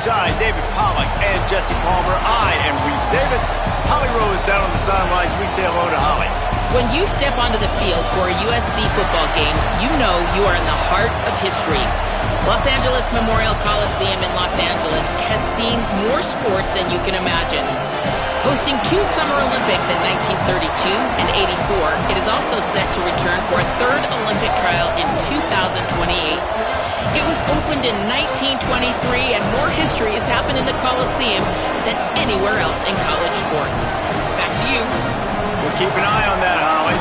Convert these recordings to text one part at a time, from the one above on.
alongside David Pollack and Jesse Palmer, I am Reese Davis. Holly Rowe is down on the sidelines. We say hello to Holly. When you step onto the field for a USC football game, you know you are in the heart of history. Los Angeles Memorial Coliseum in Los Angeles has seen more sports than you can imagine. Hosting 2 Summer Olympics in 1932 and 84, it is also set to return for a 3rd Olympic trial in 2028. It was opened in 1923, and more history has happened in the Coliseum than anywhere else in college sports. Back to you. We'll keep an eye on that, Holly.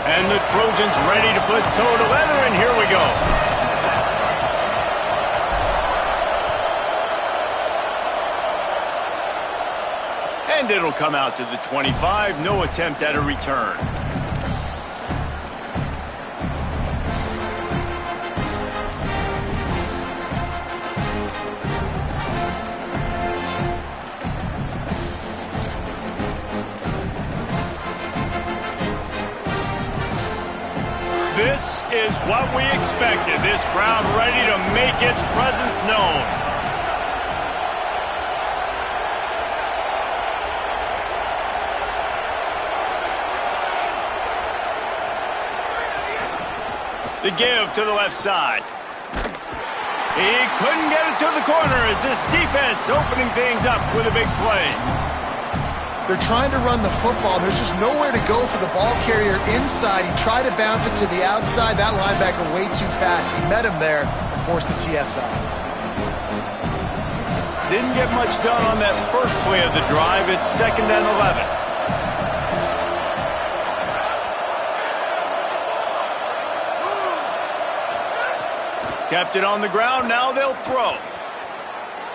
And the Trojans ready to put toe to leather, and here we go. And it'll come out to the 25. No attempt at a return. This is what we expected. This crowd ready to make its presence known. The give to the left side. He couldn't get it to the corner as this defense opening things up with a big play. They're trying to run the football. There's just nowhere to go for the ball carrier inside. He tried to bounce it to the outside. That linebacker way too fast. He met him there and forced the TFL. Didn't get much done on that first play of the drive. It's 2nd and 11. Kept it on the ground. Now they'll throw.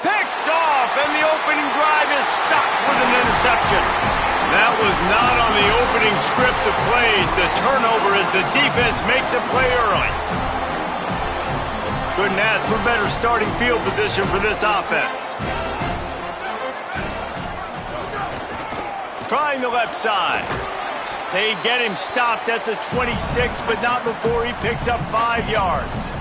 Picked off, and the opening drive is stopped with an interception. That was not on the opening script of plays. The turnover as the defense makes a play early. Couldn't ask for better starting field position for this offense. Trying the left side. They get him stopped at the 26, but not before he picks up 5 yards.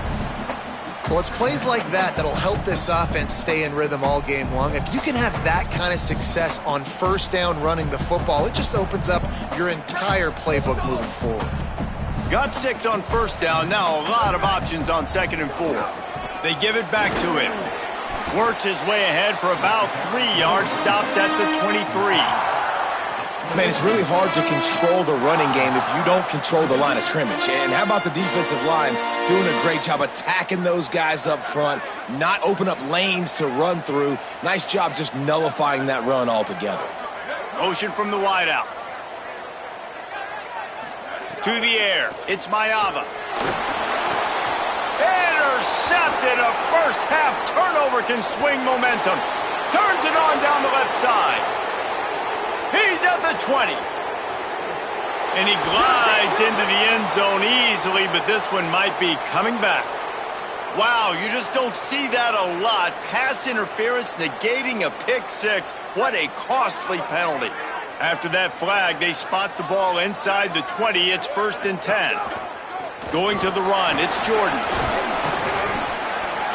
Well, it's plays like that that'll help this offense stay in rhythm all game long. If you can have that kind of success on first down running the football, it just opens up your entire playbook moving forward. Got 6 on first down. Now a lot of options on 2nd and 4. They give it back to him. Works his way ahead for about 3 yards. Stopped at the 23. Man, it's really hard to control the running game if you don't control the line of scrimmage. And how about the defensive line doing a great job attacking those guys up front, not open up lanes to run through. Nice job just nullifying that run altogether. Motion from the wideout. To the air. It's Mayava. Intercepted. A first half turnover can swing momentum. Turns it on down the left side. He's at the 20. And he glides into the end zone easily, but this one might be coming back. Wow, you just don't see that a lot. Pass interference negating a pick 6. What a costly penalty. After that flag, they spot the ball inside the 20. It's 1st and 10. Going to the run, it's Jordan.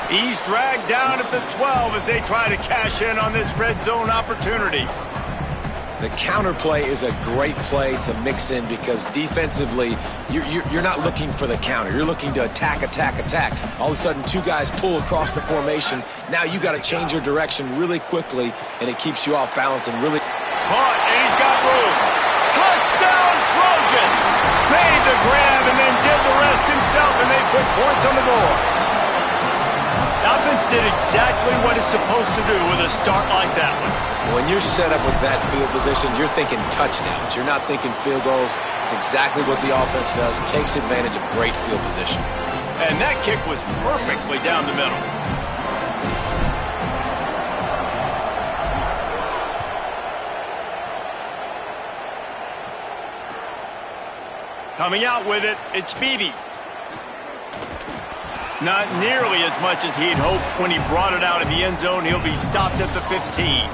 He's dragged down at the 12 as they try to cash in on this red zone opportunity. The counter play is a great play to mix in because defensively, you're not looking for the counter. You're looking to attack, attack, attack. All of a sudden, 2 guys pull across the formation. Now you got to change your direction really quickly, and it keeps you off balance and really... Caught, and he's got room. Touchdown, Trojans! Made the grab and then did the rest himself, and they put points on the board. The offense did exactly what it's supposed to do with a start like that one. When you're set up with that field position, you're thinking touchdowns. You're not thinking field goals. It's exactly what the offense does. Takes advantage of great field position. And that kick was perfectly down the middle. Coming out with it, it's Beebe. Not nearly as much as he'd hoped when he brought it out of the end zone. He'll be stopped at the 15.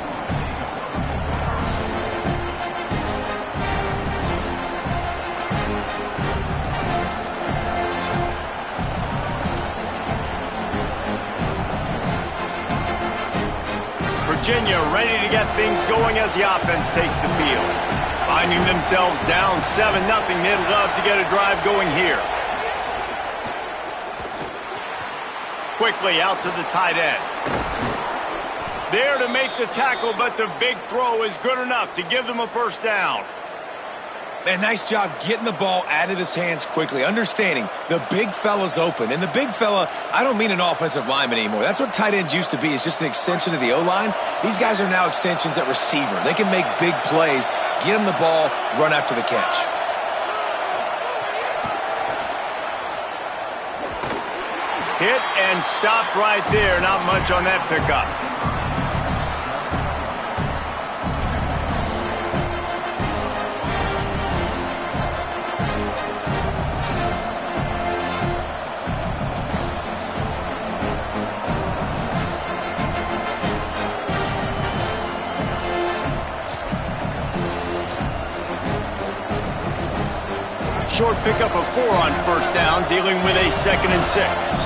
Virginia ready to get things going as the offense takes the field. Finding themselves down 7-0, they'd love to get a drive going here. Quickly out to the tight end. There to make the tackle, but the big throw is good enough to give them a first down. Man, nice job getting the ball out of his hands quickly, understanding the big fella's open. And the big fella, I don't mean an offensive lineman anymore. That's what tight ends used to be, is just an extension of the O-line. These guys are now extensions at receiver. They can make big plays, get him the ball, run after the catch. Hit and stopped right there. Not much on that pickup. Short pickup of 4 on first down, dealing with a 2nd and 6.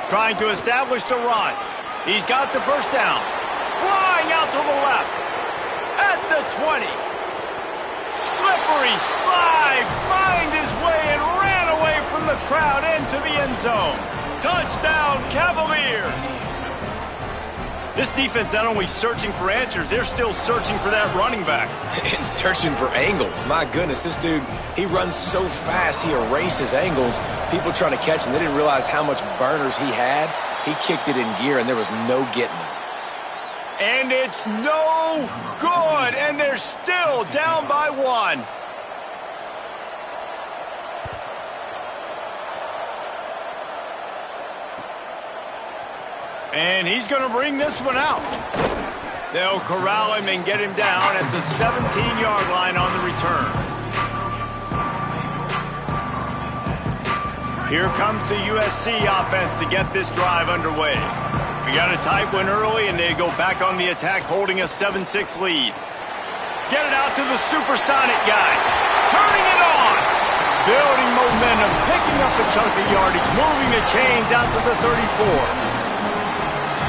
Trying to establish the run. He's got the first down. Flying out to the left. At the 20. Slippery slide. Find his way and ran away from the crowd into the end zone. Touchdown, Cavaliers. This defense not only searching for answers, they're still searching for that running back. And searching for angles. My goodness, this dude, he runs so fast, he erases angles. People trying to catch him, they didn't realize how much burners he had. He kicked it in gear, and there was no getting him. And it's no good, and they're still down by 1. And he's going to bring this one out. They'll corral him and get him down at the 17-yard line on the return. Here comes the USC offense to get this drive underway. We got a tight one early, and they go back on the attack, holding a 7-6 lead. Get it out to the supersonic guy. Turning it on. Building momentum, picking up a chunk of yardage, moving the chains out to the 34.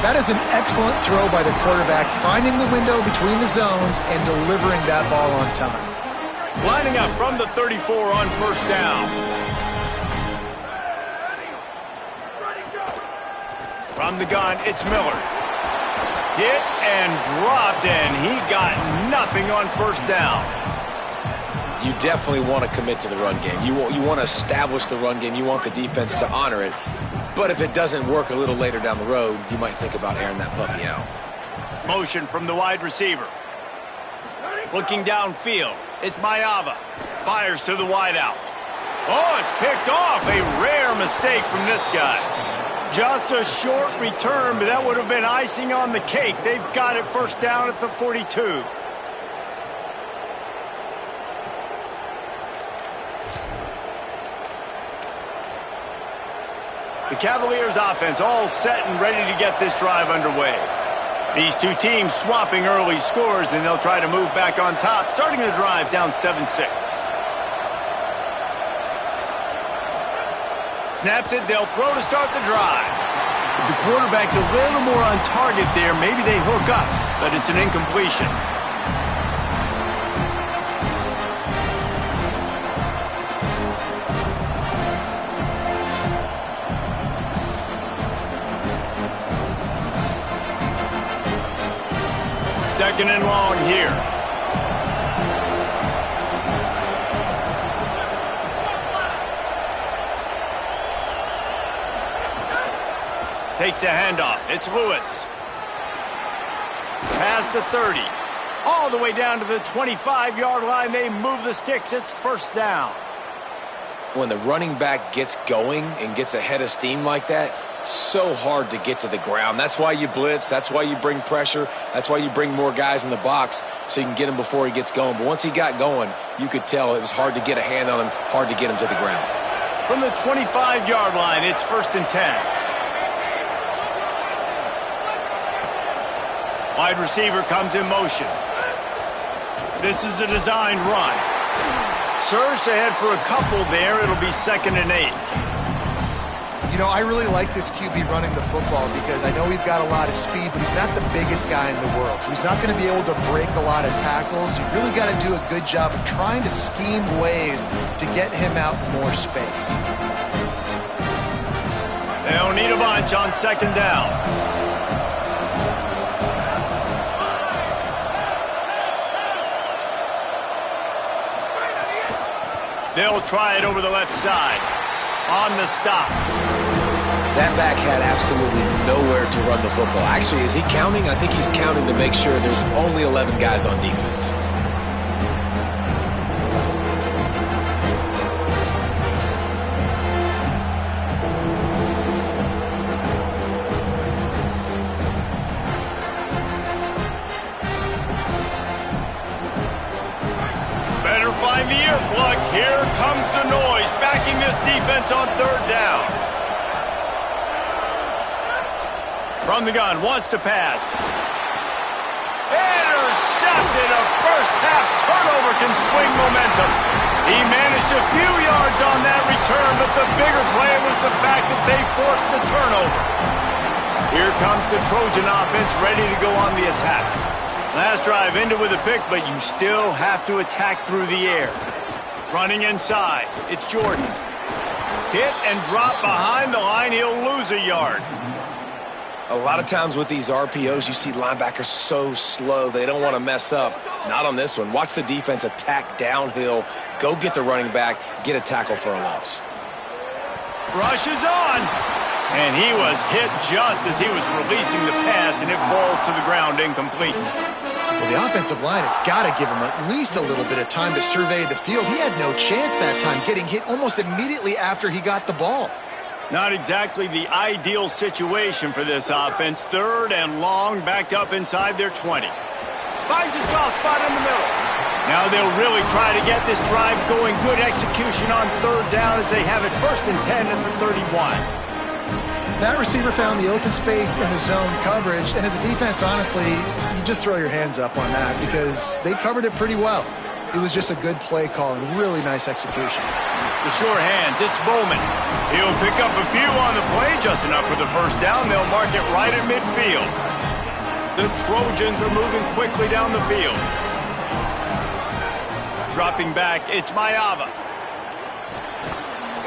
That is an excellent throw by the quarterback, finding the window between the zones and delivering that ball on time. Lining up from the 34 on first down. From the gun, it's Miller. Hit and dropped, and he got nothing on first down. You definitely want to commit to the run game. You want to establish the run game. You want the defense to honor it. But if it doesn't work a little later down the road, you might think about airing that puppy out. Motion from the wide receiver. Looking downfield, it's Mayava. Fires to the wideout. Oh, it's picked off. A rare mistake from this guy. Just a short return, but that would have been icing on the cake. They've got it first down at the 42. The Cavaliers offense all set and ready to get this drive underway. These two teams swapping early scores, and they'll try to move back on top, starting the drive down 7-6. Snaps it, they'll throw to start the drive. If the quarterback's a little more on target there, maybe they hook up, but it's an incompletion. Second and long here. Takes a handoff. It's Lewis. Past the 30. All the way down to the 25-yard line. They move the sticks. It's first down. When the running back gets going and gets ahead of steam like that, so hard to get to the ground. That's why you blitz. That's why you bring pressure. That's why you bring more guys in the box so you can get him before he gets going. But once he got going, you could tell it was hard to get a hand on him, hard to get him to the ground. From the 25-yard line, it's 1st and 10. Wide receiver comes in motion. This is a designed run. Surged ahead for a couple there. It'll be 2nd and 8. You know, I really like this QB running the football because I know he's got a lot of speed, but he's not the biggest guy in the world. So he's not going to be able to break a lot of tackles. You really got to do a good job of trying to scheme ways to get him out in more space. They'll need a bunch on 2nd down. They'll try it over the left side. On the stop. That back had absolutely nowhere to run the football. Actually, is he counting? I think he's counting to make sure there's only 11 guys on defense. Better find the earplugs. Here comes the noise, backing this defense on 3rd down. From the gun, wants to pass. Intercepted. A first-half turnover can swing momentum. He managed a few yards on that return, but the bigger play was the fact that they forced the turnover. Here comes the Trojan offense ready to go on the attack. Last drive ended with a pick, but you still have to attack through the air. Running inside, it's Jordan. Hit and drop behind the line, he'll lose a yard. A lot of times with these RPOs, you see linebackers so slow, they don't want to mess up. Not on this one. Watch the defense attack downhill, go get the running back, get a tackle for a loss. Rush is on. And he was hit just as he was releasing the pass, and it falls to the ground incomplete. Well, the offensive line has got to give him at least a little bit of time to survey the field. He had no chance that time, getting hit almost immediately after he got the ball. Not exactly the ideal situation for this offense. 3rd and long, backed up inside their 20. Finds a soft spot in the middle. Now they'll really try to get this drive going. Good execution on 3rd down as they have it 1st and 10 at the 31. That receiver found the open space in the zone coverage, and as a defense, honestly, you just throw your hands up on that because they covered it pretty well. It was just a good play call and really nice execution. The sure hands, it's Bowman. He'll pick up a few on the play, just enough for the 1st down. They'll mark it right at midfield. The Trojans are moving quickly down the field. Dropping back, it's Mayava.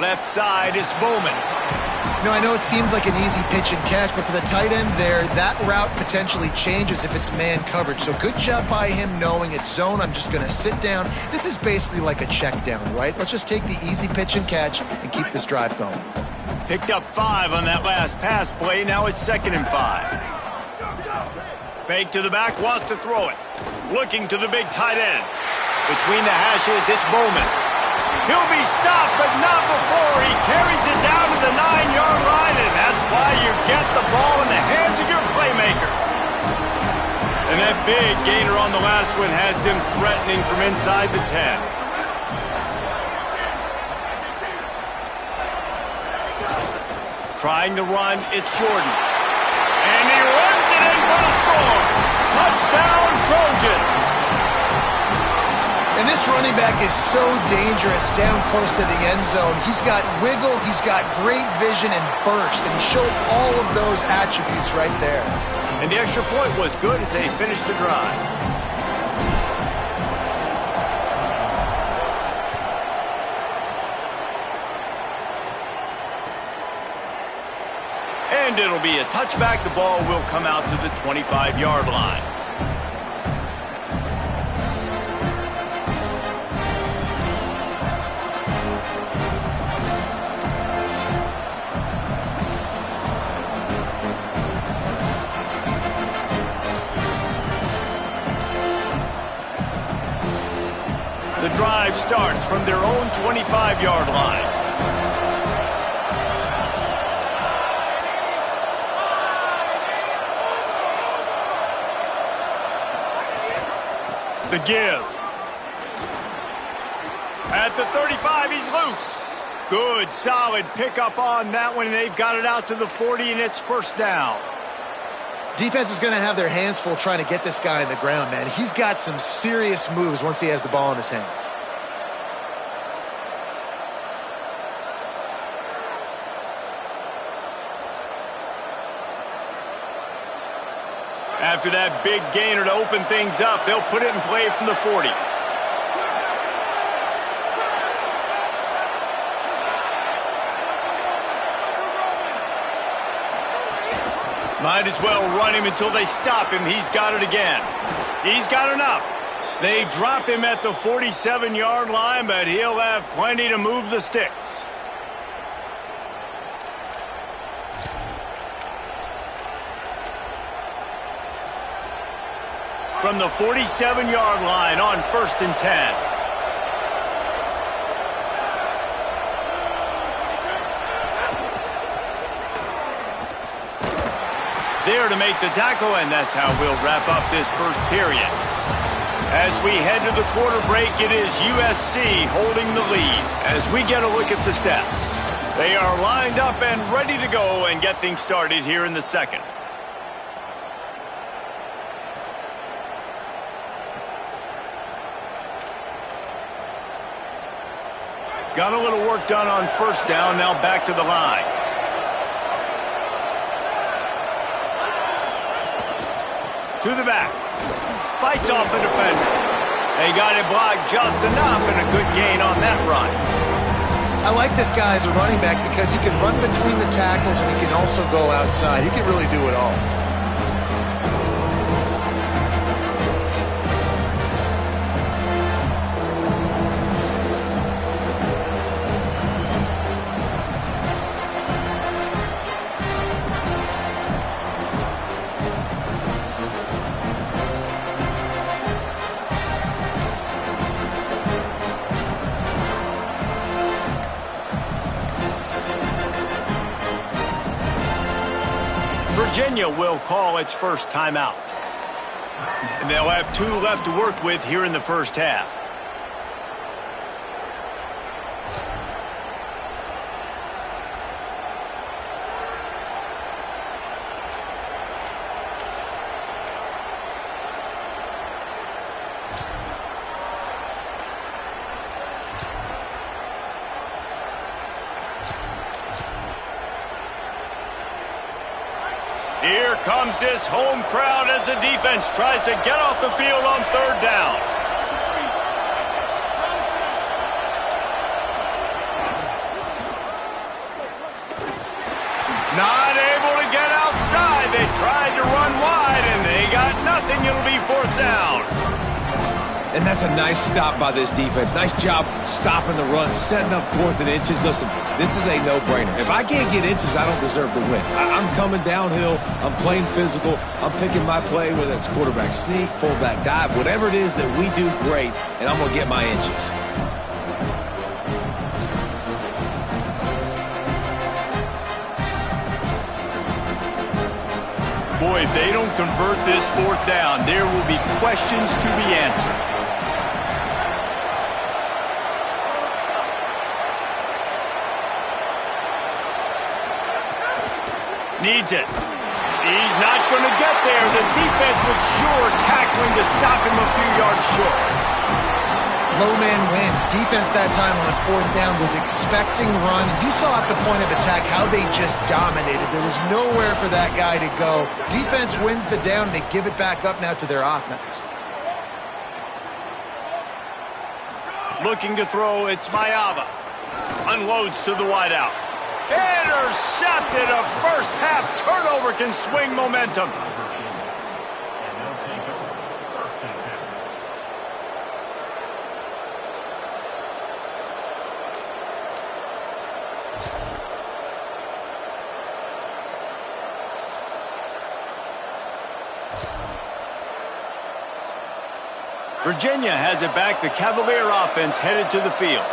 Left side, it's Bowman. You know, I know it seems like an easy pitch and catch, but for the tight end there, that route potentially changes if it's man coverage. So good job by him knowing it's zone. I'm just going to sit down. This is basically like a check down, right? Let's just take the easy pitch and catch and keep this drive going. Picked up 5 on that last pass play. Now it's 2nd and 5. Fake to the back, wants to throw it. Looking to the big tight end. Between the hashes, it's Bowman. He'll be stopped, but not before he carries it down to the 9-yard line, and that's why you get the ball in the hands of your playmakers. And that big gainer on the last one has them threatening from inside the 10. Trying to run, it's Jordan. And he runs it in for the score. Touchdown, Trojans. And this running back is so dangerous down close to the end zone. He's got wiggle, he's got great vision and burst, and he showed all of those attributes right there. And the extra point was good as they finished the drive. And it'll be a touchback. The ball will come out to the 25-yard line. The drive starts from their own 25-yard line. The give. At the 35, he's loose. Good, solid pickup on that one, and they've got it out to the 40, and it's first down. Defense is going to have their hands full trying to get this guy on the ground, man. He's got some serious moves once he has the ball in his hands. After that big gainer to open things up, they'll put it in play from the 40. Might as well run him until they stop him. He's got it again. He's got enough. They drop him at the 47-yard line, but he'll have plenty to move the sticks. From the 47-yard line on 1st and 10. There to make the tackle, and that's how we'll wrap up this first period. As we head to the quarter break, it is USC holding the lead as we get a look at the stats. They are lined up and ready to go and get things started here in the second. Got a little work done on first down, now back to the line. To the back. Fights off a defender. They got it blocked just enough, and a good gain on that run. I like this guy as a running back because he can run between the tackles and he can also go outside. He can really do it all. Virginia will call its first timeout. And they'll have 2 left to work with here in the first half. Here comes this home crowd as the defense tries to get off the field on 3rd down. Not able to get outside. They tried to run wide, and they got nothing. It'll be 4th down. And that's a nice stop by this defense. Nice job stopping the run, setting up 4th and inches. Listen, this is a no-brainer. If I can't get inches, I don't deserve to win. I'm coming downhill. I'm playing physical. I'm picking my play, whether it's quarterback sneak, fullback dive, whatever it is that we do great, and I'm going to get my inches. Boy, if they don't convert this 4th down, there will be questions to be answered. Needs it. He's not going to get there. The defense was sure tackling to stop him a few yards short. Low man wins. Defense that time on 4th down was expecting run. You saw at the point of attack how they just dominated. There was nowhere for that guy to go. Defense wins the down. They give it back up now to their offense. Looking to throw, it's Mayava. Unloads to the wideout. Intercepted. A first half turnover can swing momentum. Virginia has it back. The Cavalier offense headed to the field.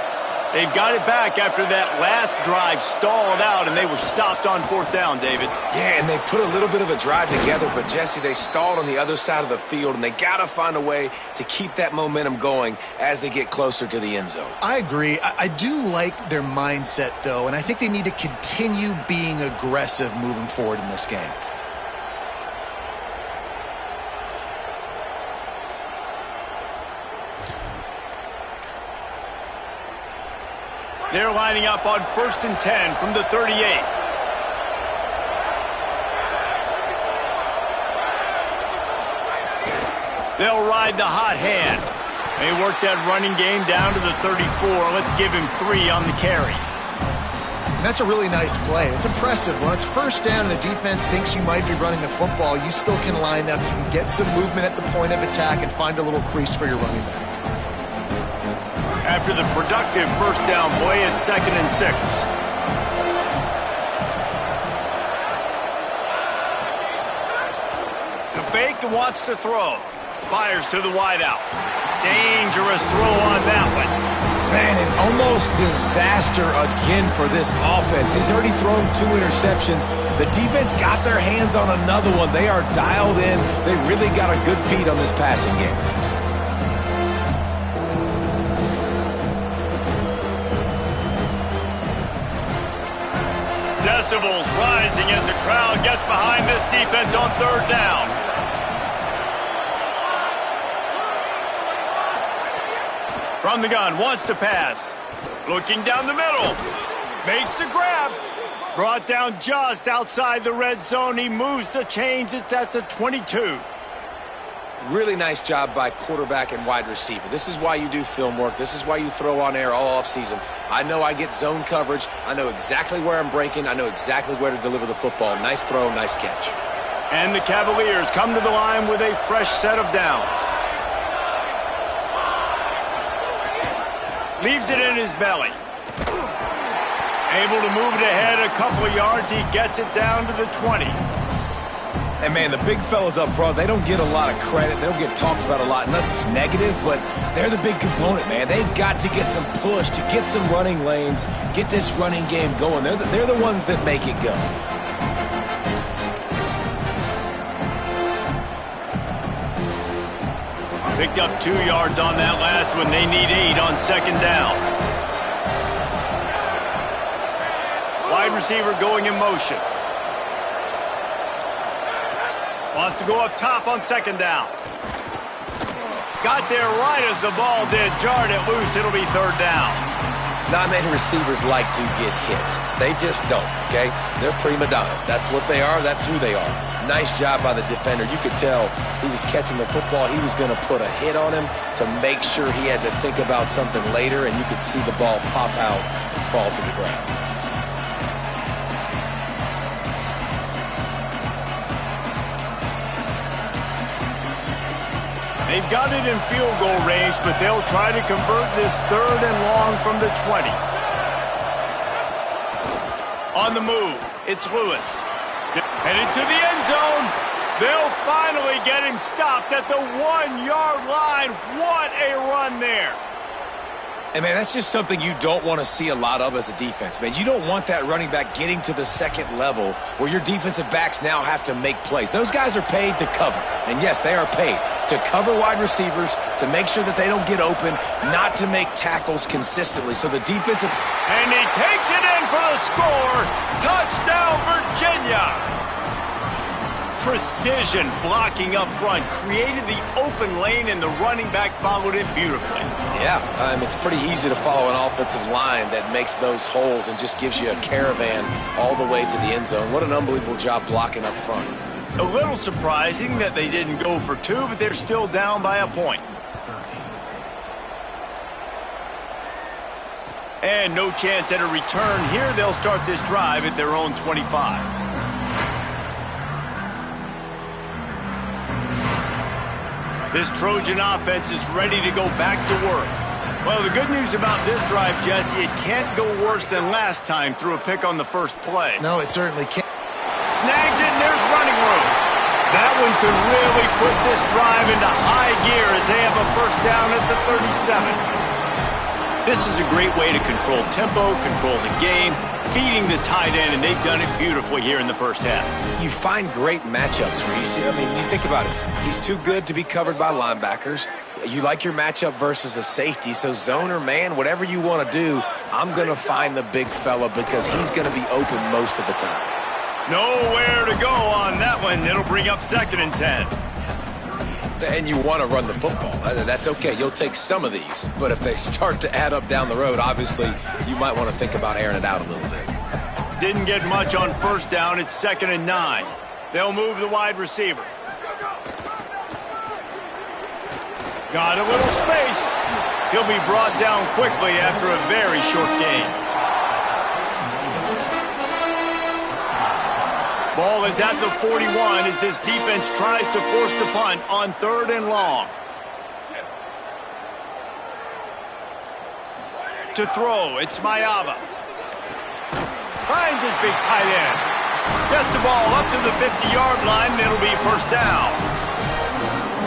They've got it back after that last drive stalled out, and they were stopped on 4th down, David. Yeah, and they put a little bit of a drive together, but, Jesse, they stalled on the other side of the field, and they got to find a way to keep that momentum going as they get closer to the end zone. I agree. I do like their mindset, though, and I think they need to continue being aggressive moving forward in this game. They're lining up on 1st and 10 from the 38. They'll ride the hot hand. They work that running game down to the 34. Let's give him 3 on the carry. And that's a really nice play. It's impressive. When it's 1st down and the defense thinks you might be running the football, you still can line up. You can get some movement at the point of attack and find a little crease for your running back. After the productive 1st down play, it's 2nd and 6. The fake wants to throw. Fires to the wideout. Dangerous throw on that one. Man, an almost disaster again for this offense. He's already thrown 2 interceptions. The defense got their hands on another one. They are dialed in. They really got a good beat on this passing game. Decibels rising as the crowd gets behind this defense on 3rd down. From the gun, wants to pass. Looking down the middle. Makes the grab. Brought down just outside the red zone. He moves the chains. It's at the 22. Really nice job by quarterback and wide receiver. This is why you do film work. This is why you throw on air all offseason. I know I get zone coverage. I know exactly where I'm breaking. I know exactly where to deliver the football. Nice throw, nice catch. And the Cavaliers come to the line with a fresh set of downs. Leaves it in his belly. Able to move it ahead a couple of yards. He gets it down to the 20. And, man, the big fellas up front, they don't get a lot of credit. They don't get talked about a lot unless it's negative, but they're the big component, man. They've got to get some push, to get some running lanes, get this running game going. They're the ones that make it go. Picked up 2 yards on that last one. They need 8 on 2nd down. Wide receiver going in motion. Wants to go up top on 2nd down. Got there right as the ball did. Jarred it loose. It'll be 3rd down. Not many receivers like to get hit. They just don't, okay? They're prima donnas. That's what they are. That's who they are. Nice job by the defender. You could tell he was catching the football. He was going to put a hit on him to make sure he had to think about something later, and you could see the ball pop out and fall to the ground. They've got it in field goal range, but they'll try to convert this 3rd and long from the 20. On the move, it's Lewis. Headed to the end zone. They'll finally get him stopped at the 1-yard line. What a run there. And, man, that's just something you don't want to see a lot of as a defense, man. You don't want that running back getting to the 2nd level where your defensive backs now have to make plays. Those guys are paid to cover. And, yes, they are paid to cover wide receivers, to make sure that they don't get open, not to make tackles consistently. So the defensive... And he takes it in for the score. Touchdown, Virginia. Precision blocking up front created the open lane, and the running back followed it beautifully. Yeah, it's pretty easy to follow an offensive line that makes those holes and just gives you a caravan all the way to the end zone. What an unbelievable job blocking up front. A little surprising that they didn't go for 2, but they're still down by a point. And no chance at a return here. They'll start this drive at their own 25. This Trojan offense is ready to go back to work. Well, the good news about this drive, Jesse, it can't go worse than last time through a pick on the first play. No, it certainly can't. Snags it, and there's running room. That one could really put this drive into high gear as they have a 1st down at the 37. This is a great way to control tempo, control the game, feeding the tight end, and they've done it beautifully here in the first half. You find great matchups, Reese. I mean, you think about it. He's too good to be covered by linebackers. You like your matchup versus a safety, so zone or man, whatever you want to do, I'm going to find the big fella because he's going to be open most of the time. Nowhere to go on that one. It'll bring up 2nd and 10. And you want to run the football. That's okay. You'll take some of these. But if they start to add up down the road, obviously, you might want to think about airing it out a little bit. Didn't get much on 1st down. It's 2nd and 9. They'll move the wide receiver. Got a little space. He'll be brought down quickly after a very short game. Ball is at the 41 as this defense tries to force the punt on 3rd and long. To throw, it's Mayava. Finds his big tight end. Gets the ball up to the 50-yard line, and it'll be 1st down.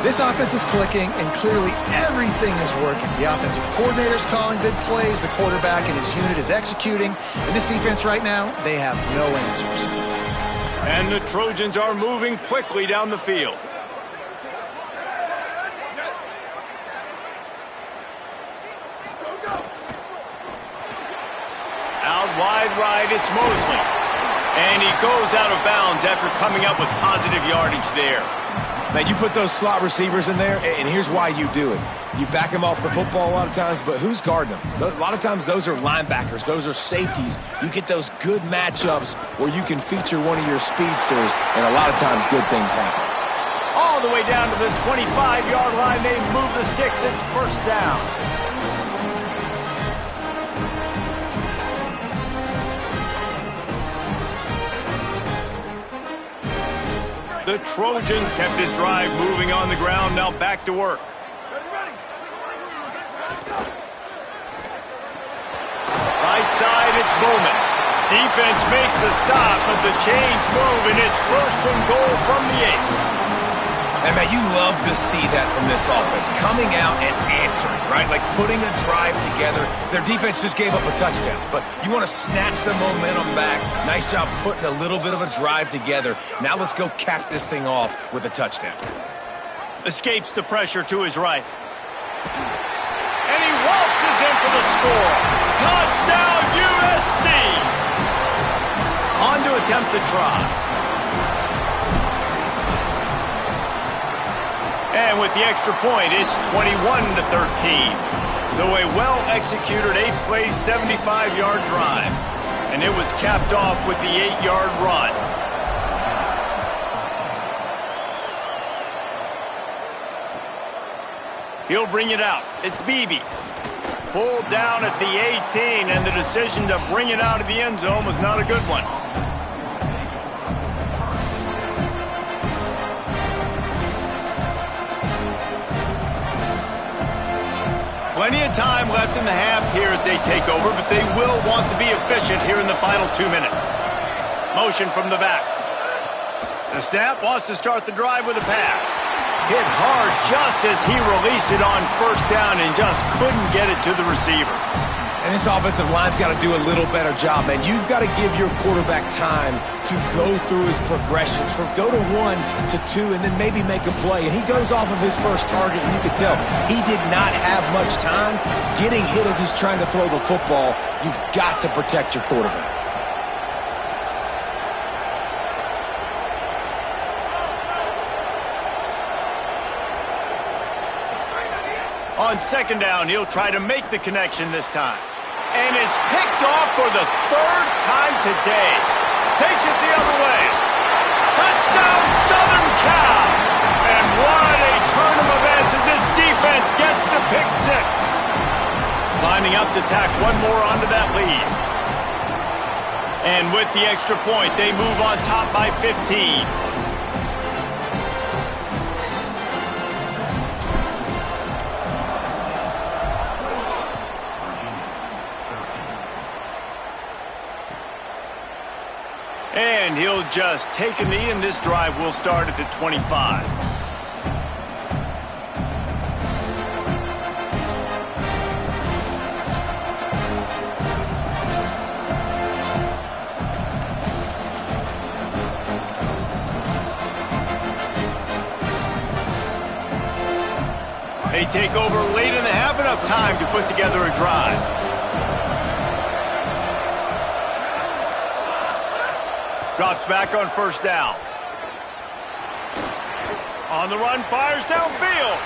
This offense is clicking, and clearly everything is working. The offensive coordinator's calling good plays, the quarterback and his unit is executing, and this defense right now, they have no answers. And the Trojans are moving quickly down the field. Out wide right, it's Mosley. And he goes out of bounds after coming up with positive yardage there. Now, you put those slot receivers in there, and here's why you do it. You back them off the football a lot of times, but who's guarding them? A lot of times those are linebackers. Those are safeties. You get those good matchups where you can feature one of your speedsters, and a lot of times good things happen. All the way down to the 25-yard line. They move the sticks. It's 1st down. The Trojans kept this drive moving on the ground. Now back to work. Right side, it's Bowman. Defense makes a stop, but the chains move, and it's 1st and goal from the 8. And, man, you love to see that from this offense, coming out and answering, right? Like putting a drive together. Their defense just gave up a touchdown, but you want to snatch the momentum back. Nice job putting a little bit of a drive together. Now let's go cap this thing off with a touchdown. Escapes the pressure to his right. And he waltzes in for the score. Touchdown, USC! On to attempt the try. And with the extra point, it's 21-13. So a well-executed 8-play, 75-yard drive. And it was capped off with the 8-yard run. He'll bring it out. It's Beebe. Pulled down at the 18, and the decision to bring it out of the end zone was not a good one. Plenty of time left in the half here as they take over, but they will want to be efficient here in the final 2 minutes. Motion from the back. The snap wants to start the drive with a pass. Hit hard just as he released it on 1st down and just couldn't get it to the receiver. And this offensive line's got to do a little better job, man. You've got to give your quarterback time to go through his progressions, from go to 1 to 2, and then maybe make a play. And he goes off of his first target, and you can tell he did not have much time getting hit as he's trying to throw the football. You've got to protect your quarterback. On 2nd down, he'll try to make the connection this time. And it's picked off for the 3rd time today. Takes it the other way. Touchdown, Southern Cal! And what a turn of events as this defense gets the pick 6. Lining up to tack one more onto that lead. And with the extra point, they move on top by 15. And he'll just take a knee, and this drive will start at the 25. take over late in the half, enough time to put together a drive. Drops back on first down. On the run, fires downfield.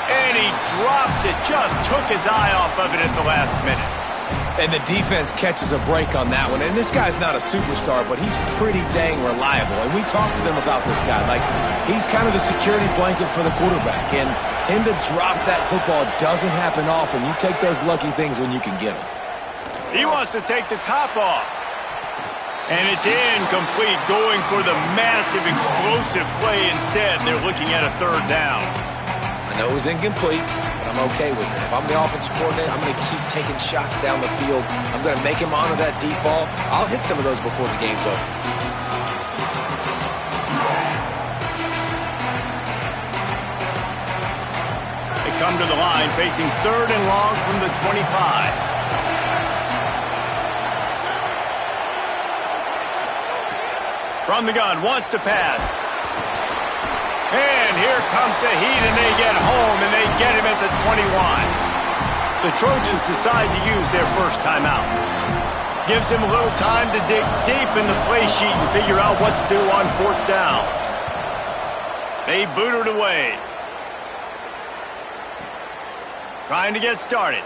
And he drops it. Just took his eye off of it at the last minute. And the defense catches a break on that one. And this guy's not a superstar, but he's pretty dang reliable. And we talked to them about this guy. Like, he's kind of the security blanket for the quarterback. And him to drop that football doesn't happen often. You take those lucky things when you can get them. He wants to take the top off. And it's incomplete, going for the massive, explosive play instead. They're looking at a third down. I know it was incomplete, but I'm okay with it. If I'm the offensive coordinator, I'm going to keep taking shots down the field. I'm going to make him honor that deep ball. I'll hit some of those before the game's over. They come to the line, facing third and long from the 25. From the gun, wants to pass. And here comes the heat, and they get home, and they get him at the 21. The Trojans decide to use their first timeout. Gives him a little time to dig deep in the play sheet and figure out what to do on fourth down. They boot it away. Trying to get started.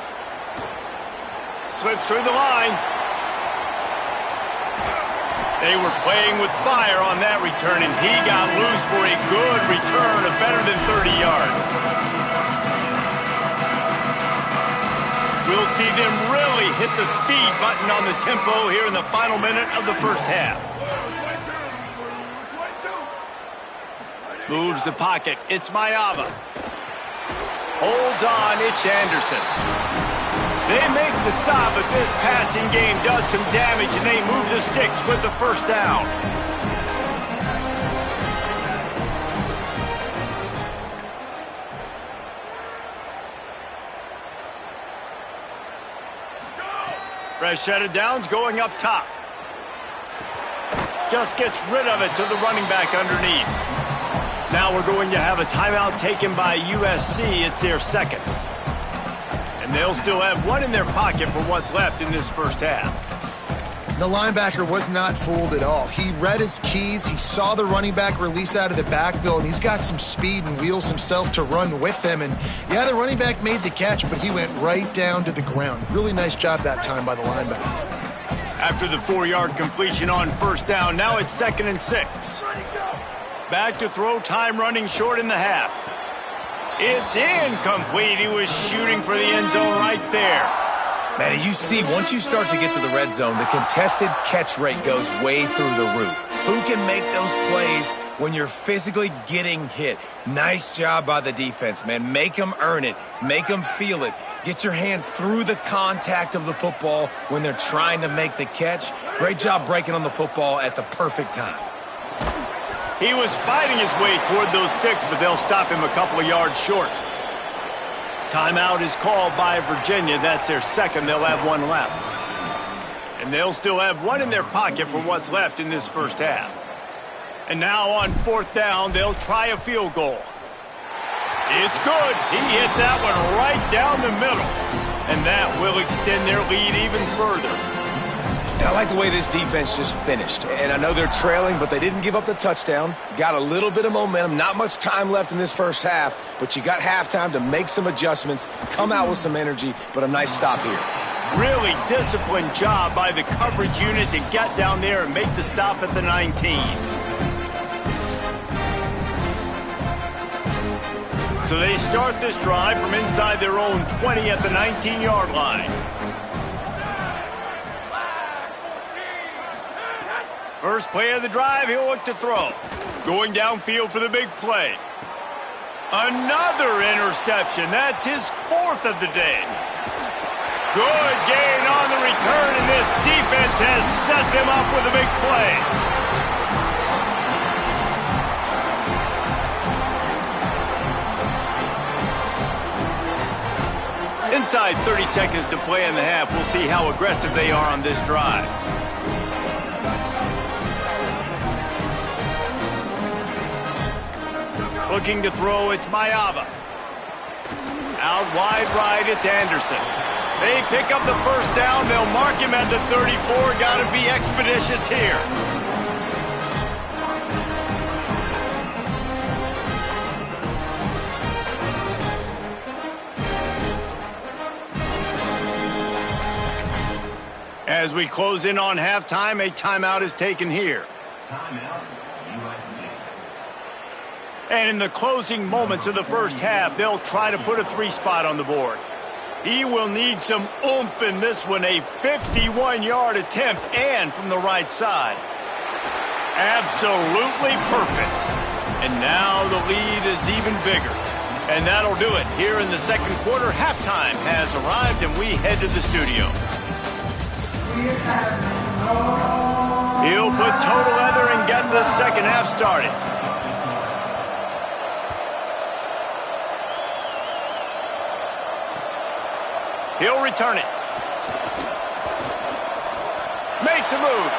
Slips through the line. They were playing with fire on that return, and he got loose for a good return of better than 30 yards. We'll see them really hit the speed button on the tempo here in the final minute of the first half. Moves the pocket. It's Maiava. Holds on. It's Anderson. They make the stop, but this passing game does some damage, and they move the sticks with the first down. Fresh set of downs going up top. Just gets rid of it to the running back underneath. Now we're going to have a timeout taken by USC. It's their second. And they'll still have one in their pocket for what's left in this first half. The linebacker was not fooled at all. He read his keys. He saw the running back release out of the backfield, and he's got some speed and wheels himself to run with them. And, yeah, the running back made the catch, but he went right down to the ground. Really nice job that time by the linebacker. After the 4-yard completion on first down, now it's 2nd and 6. Back to throw, time running short in the half. It's incomplete. He was shooting for the end zone right there. Man, you see, once you start to get to the red zone, the contested catch rate goes way through the roof. Who can make those plays when you're physically getting hit? Nice job by the defense, man. Make them earn it. Make them feel it. Get your hands through the contact of the football when they're trying to make the catch. Great job breaking on the football at the perfect time. He was fighting his way toward those sticks, but they'll stop him a couple of yards short. Timeout is called by Virginia. That's their second. They'll have one left. And they'll still have one in their pocket for what's left in this first half. And now on fourth down, they'll try a field goal. It's good. He hit that one right down the middle. And that will extend their lead even further. And I like the way this defense just finished. And I know they're trailing, but they didn't give up the touchdown. Got a little bit of momentum. Not much time left in this first half, but you got halftime to make some adjustments, come out with some energy, but a nice stop here. Really disciplined job by the coverage unit to get down there and make the stop at the 19. So they start this drive from inside their own 20 at the 19-yard line. First play of the drive, he'll look to throw. Going downfield for the big play. Another interception. That's his fourth of the day. Good gain on the return, and this defense has set them up with a big play. Inside 30 seconds to play in the half. We'll see how aggressive they are on this drive. Looking to throw, it's Maiava. Out wide right, it's Anderson. They pick up the first down. They'll mark him at the 34. Got to be expeditious here. As we close in on halftime, a timeout is taken here. Timeout, USC. And in the closing moments of the first half, they'll try to put a 3-spot on the board. He will need some oomph in this one, a 51-yard attempt, and from the right side. Absolutely perfect. And now the lead is even bigger. And that'll do it. Here in the second quarter, halftime has arrived, and we head to the studio. He'll put total leather and get the second half started. He'll return it. Makes a move.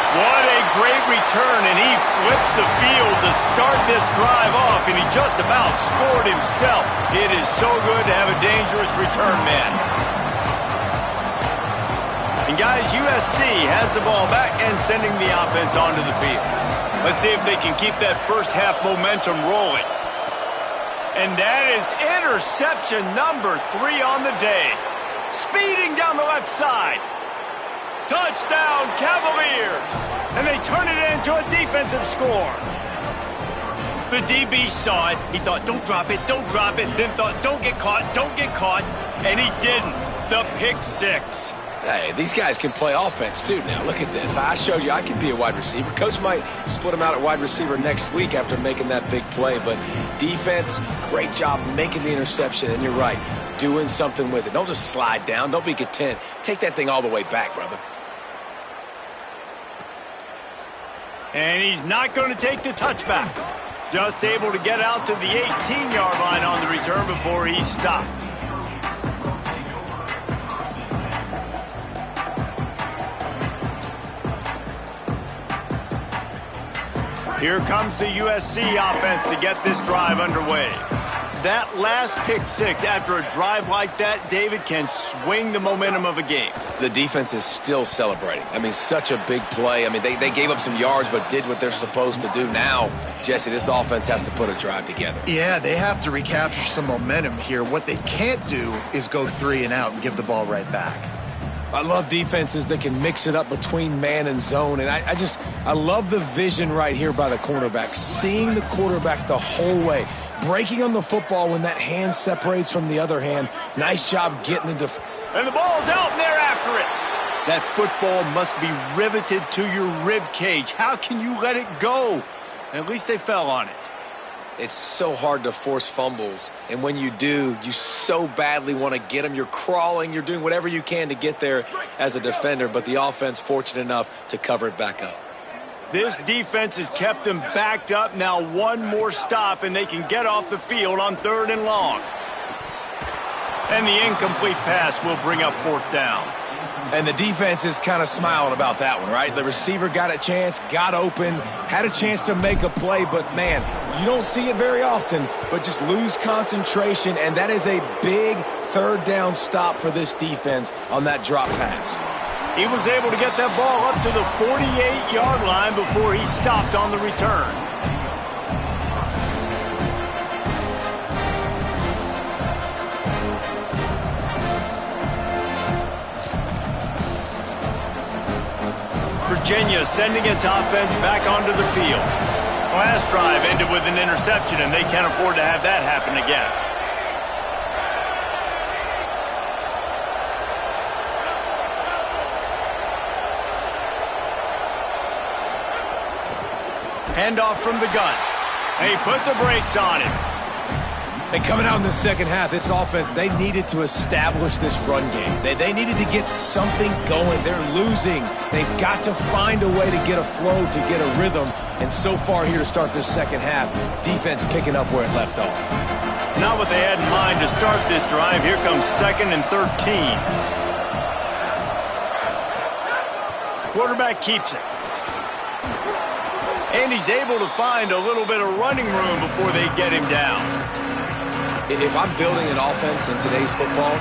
What a great return, and he flips the field to start this drive off, and he just about scored himself. It is so good to have a dangerous return man. And guys, USC has the ball back and sending the offense onto the field. Let's see if they can keep that first half momentum rolling. And that is interception number 3 on the day. Speeding down the left side. Touchdown, Cavaliers! And they turn it into a defensive score. The DB saw it. He thought, don't drop it, don't drop it. Then thought, don't get caught, don't get caught. And he didn't. The pick 6. Hey, these guys can play offense, too. Now, look at this. I showed you I can be a wide receiver. Coach might split him out at wide receiver next week after making that big play. But defense, great job making the interception. And you're right, doing something with it. Don't just slide down. Don't be content. Take that thing all the way back, brother. And he's not going to take the touchback. Just able to get out to the 18-yard line on the return before he's stopped. Here comes the USC offense to get this drive underway. That last pick 6 after a drive like that, David, can swing the momentum of a game. The defense is still celebrating. I mean, such a big play. I mean, they gave up some yards but did what they're supposed to do. Now, Jesse, this offense has to put a drive together. Yeah, they have to recapture some momentum here. What they can't do is go 3 and out and give the ball right back. I love defenses that can mix it up between man and zone, and I love the vision right here by the cornerback, seeing the quarterback the whole way, breaking on the football when that hand separates from the other hand. Nice job getting the And the ball's out, and they're after it. That football must be riveted to your rib cage. How can you let it go? At least they fell on it. It's so hard to force fumbles, and when you do, you so badly want to get them. You're crawling, you're doing whatever you can to get there as a defender, but the offense fortunate enough to cover it back up. This defense has kept them backed up. Now one more stop, and they can get off the field on 3rd and long. And the incomplete pass will bring up 4th down. And the defense is kind of smiling about that one, right? The receiver got a chance, got open, had a chance to make a play, but, man, you don't see it very often, but just lose concentration, and that is a big 3rd down stop for this defense on that drop pass. He was able to get that ball up to the 48-yard line before he stopped on the return. Virginia sending its offense back onto the field. Last drive ended with an interception, and they can't afford to have that happen again. Handoff from the gun. And he put the brakes on it. And coming out in the second half, this offense, they needed to establish this run game. They needed to get something going. They're losing. They've got to find a way to get a flow, to get a rhythm. And so far here to start this second half, defense picking up where it left off. Not what they had in mind to start this drive. Here comes 2nd and 13. Quarterback keeps it. And he's able to find a little bit of running room before they get him down. If I'm building an offense in today's football,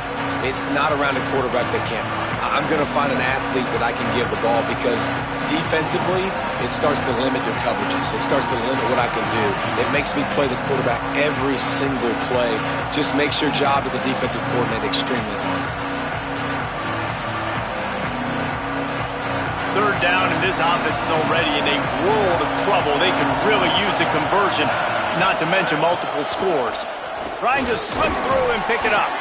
it's not around a quarterback that can't run. I'm going to find an athlete that I can give the ball because defensively, it starts to limit your coverages. It starts to limit what I can do. It makes me play the quarterback every single play. Just makes your job as a defensive coordinator extremely hard. Third down, and this offense is already in a world of trouble. They can really use a conversion, not to mention multiple scores. Trying to slip through and pick it up.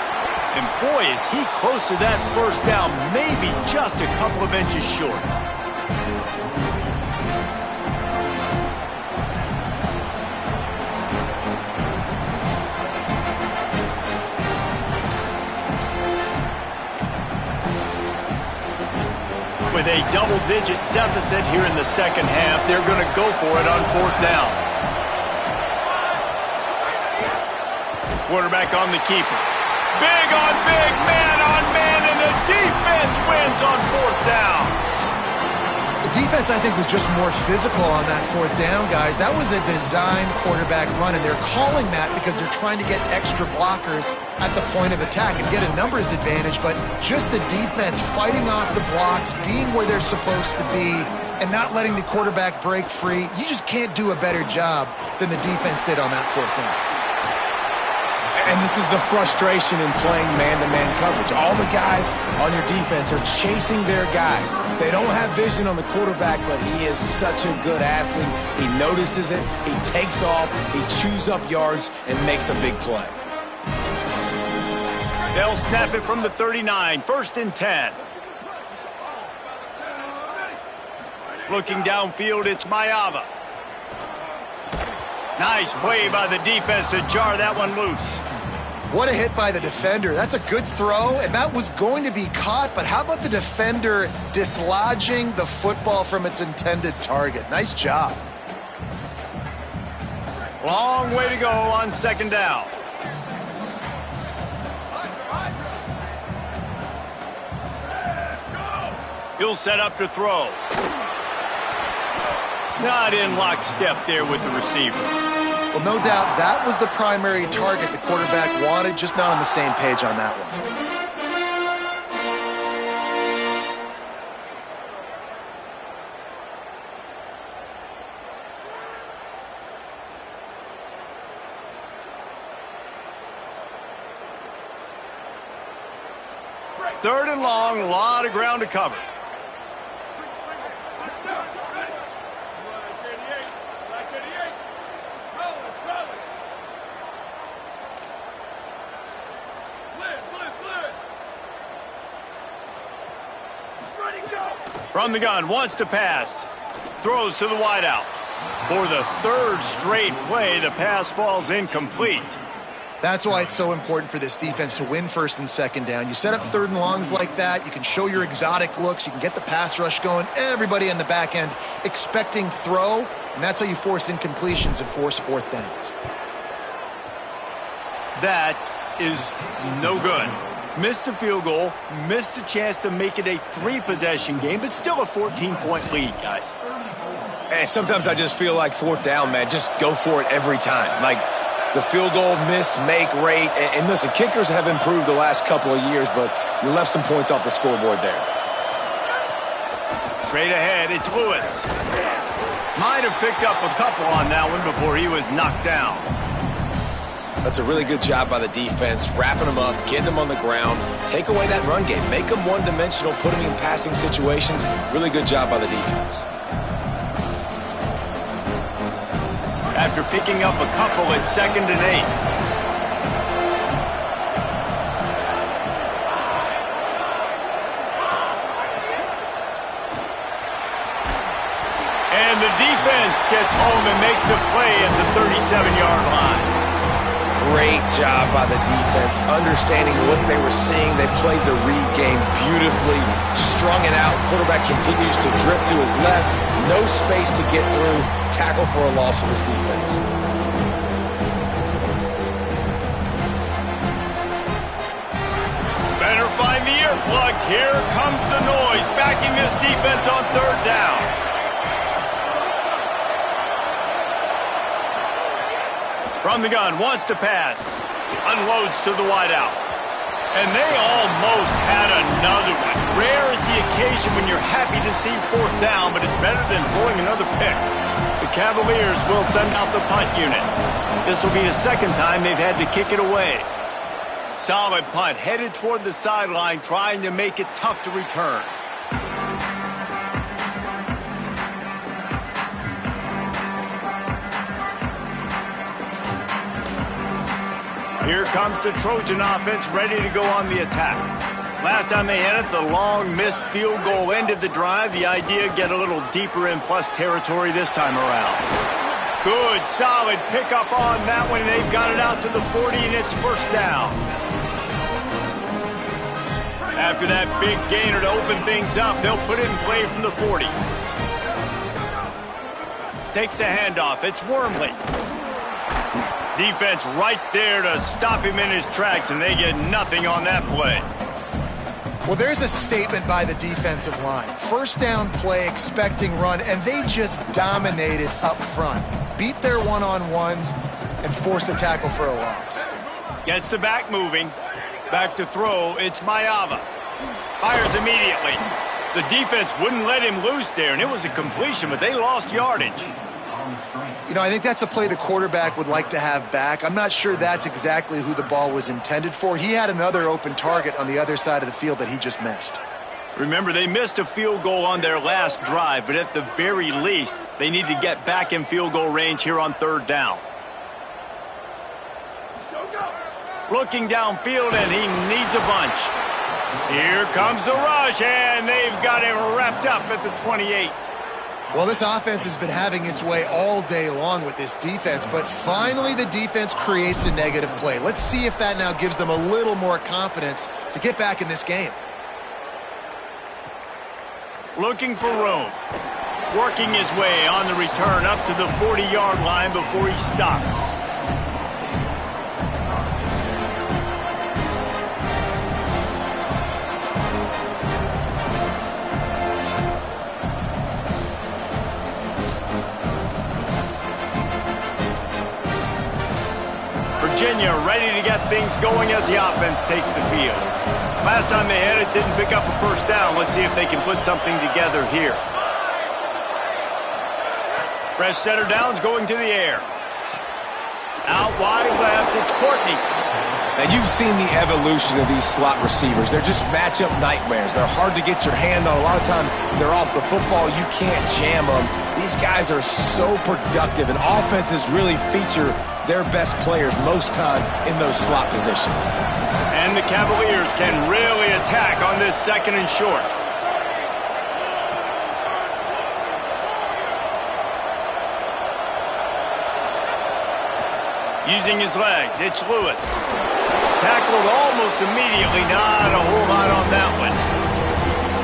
And boy, is he close to that first down, maybe just a couple of inches short. With a double-digit deficit here in the second half, they're going to go for it on fourth down. Quarterback on the keeper. Big on big, man on man, and the defense wins on fourth down. The defense, I think, was just more physical on that fourth down, guys. That was a designed quarterback run, and they're calling that because they're trying to get extra blockers at the point of attack and get a numbers advantage, but just the defense fighting off the blocks, being where they're supposed to be, and not letting the quarterback break free. You just can't do a better job than the defense did on that fourth down. And this is the frustration in playing man-to-man coverage. All the guys on your defense are chasing their guys. They don't have vision on the quarterback, but he is such a good athlete. He notices it, he takes off, he chews up yards, and makes a big play. They'll snap it from the 39, 1st and 10. Looking downfield, it's Mayava. Nice play by the defense to jar that one loose. What a hit by the defender. That's a good throw, and that was going to be caught, but how about the defender dislodging the football from its intended target? Nice job. Long way to go on second down. He'll set up to throw. Not in lockstep there with the receiver. Well, no doubt that was the primary target the quarterback wanted, just not on the same page on that one. Third and long, a lot of ground to cover. From the gun, wants to pass. Throws to the wideout. For the third straight play, the pass falls incomplete. That's why it's so important for this defense to win first and second down. You set up third and longs like that, you can show your exotic looks, you can get the pass rush going, everybody in the back end expecting throw, and that's how you force incompletions and force fourth downs. That is no good. Missed the field goal, missed the chance to make it a 3-possession game, but still a 14-point lead, guys. And sometimes I just feel like fourth down, man, just go for it every time. Like the field goal miss, make rate. And listen, kickers have improved the last couple of years, but you left some points off the scoreboard there. Straight ahead, it's Lewis. Might have picked up a couple on that one before he was knocked down. That's a really good job by the defense, wrapping them up, getting them on the ground, take away that run game, make them one-dimensional, put them in passing situations. Really good job by the defense. After picking up a couple at 2nd and 8. And the defense gets home and makes a play at the 37-yard line. Great job by the defense, understanding what they were seeing. They played the read game beautifully, strung it out. Quarterback continues to drift to his left. No space to get through. Tackle for a loss for this defense. Better find the earplugs. Here comes the noise, backing this defense on third down. From the gun, wants to pass. Unloads to the wideout. And they almost had another one. Rare is the occasion when you're happy to see fourth down, but it's better than throwing another pick. The Cavaliers will send out the punt unit. This will be the second time they've had to kick it away. Solid punt, headed toward the sideline, trying to make it tough to return. Here comes the Trojan offense ready to go on the attack. Last time they had it, the long missed field goal ended the drive. The idea, get a little deeper in plus territory this time around. Good, solid pickup on that one. They've got it out to the 40, and it's first down. After that big gainer to open things up, they'll put it in play from the 40. Takes the handoff. It's Wormley. Defense right there to stop him in his tracks, and they get nothing on that play. Well, there's a statement by the defensive line. First down play, expecting run, and they just dominated up front. Beat their one-on-ones and force a tackle for a loss. Gets the back moving. Back to throw, it's Mayava. Fires immediately. The defense wouldn't let him loose there, and it was a completion, but they lost yardage. You know, I think that's a play the quarterback would like to have back. I'm not sure that's exactly who the ball was intended for. He had another open target on the other side of the field that he just missed. Remember, they missed a field goal on their last drive, but at the very least, they need to get back in field goal range here on third down. Looking downfield, and he needs a bunch. Here comes the rush, and they've got him wrapped up at the 28. Well, this offense has been having its way all day long with this defense, but finally the defense creates a negative play. Let's see if that now gives them a little more confidence to get back in this game. Looking for room. Working his way on the return up to the 40-yard line before he stops. Virginia ready to get things going as the offense takes the field. Last time they had it, didn't pick up a first down. Let's see if they can put something together here. Fresh setter downs going to the air. Out wide left, it's Courtney. Now, you've seen the evolution of these slot receivers. They're just matchup nightmares. They're hard to get your hand on. A lot of times, they're off the football. You can't jam them. These guys are so productive, and offenses really feature their best players most time in those slot positions. And the Cavaliers can really attack on this second and short. Using his legs, it's Lewis. Tackled almost immediately, not a whole lot on that one.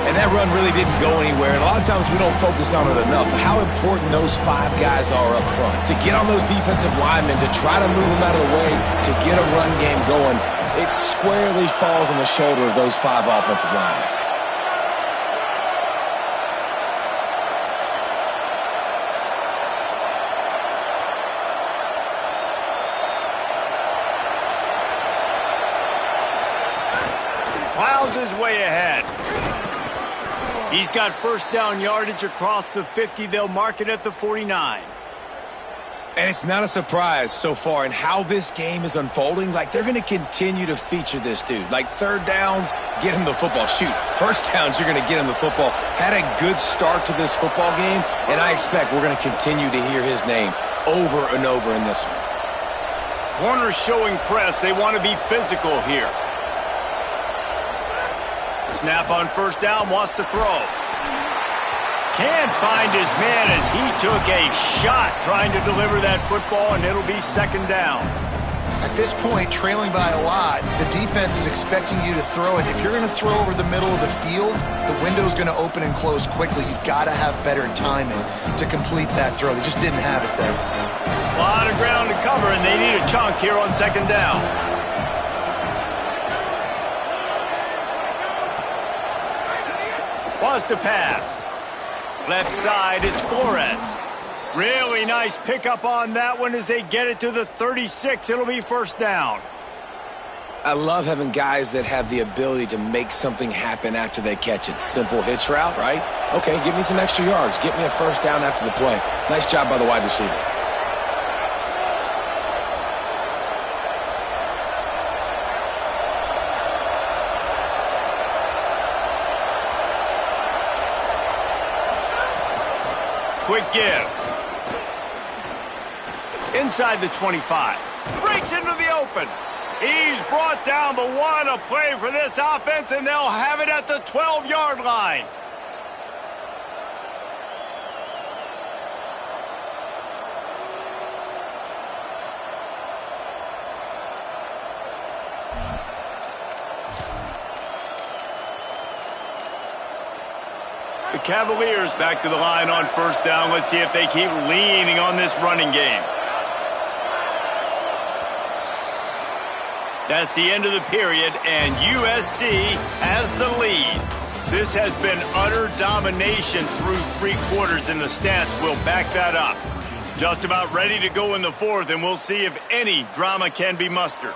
And that run really didn't go anywhere. And a lot of times we don't focus on it enough. How important those five guys are up front. To get on those defensive linemen, to try to move them out of the way, to get a run game going, it squarely falls on the shoulder of those five offensive linemen. Plows his way ahead. He's got first down yardage across the 50. They'll mark it at the 49. And it's not a surprise so far in how this game is unfolding. Like, they're going to continue to feature this dude. Like, third downs, get him the football. Shoot, first downs, you're going to get him the football. Had a good start to this football game, and I expect we're going to continue to hear his name over and over in this one. Corners showing press. They want to be physical here. Snap on first down, wants to throw. Can't find his man as he took a shot trying to deliver that football, and it'll be second down. At this point, trailing by a lot, the defense is expecting you to throw it. If you're going to throw over the middle of the field, the window's going to open and close quickly. You've got to have better timing to complete that throw. They just didn't have it there. A lot of ground to cover, and they need a chunk here on second down. Wants to pass. Left side is Flores. Really nice pickup on that one as they get it to the 36. It'll be first down. I love having guys that have the ability to make something happen after they catch it. Simple hitch route, right? Okay, give me some extra yards. Get me a first down after the play. Nice job by the wide receiver. Quick give. Inside the 25. Breaks into the open. He's brought down, but what a play for this offense, and they'll have it at the 12-yard line. The Cavaliers back to the line on first down. Let's see if they keep leaning on this running game. That's the end of the period, and USC has the lead. This has been utter domination through 3 quarters, and the stats will back that up. Just about ready to go in the 4th, and we'll see if any drama can be mustered.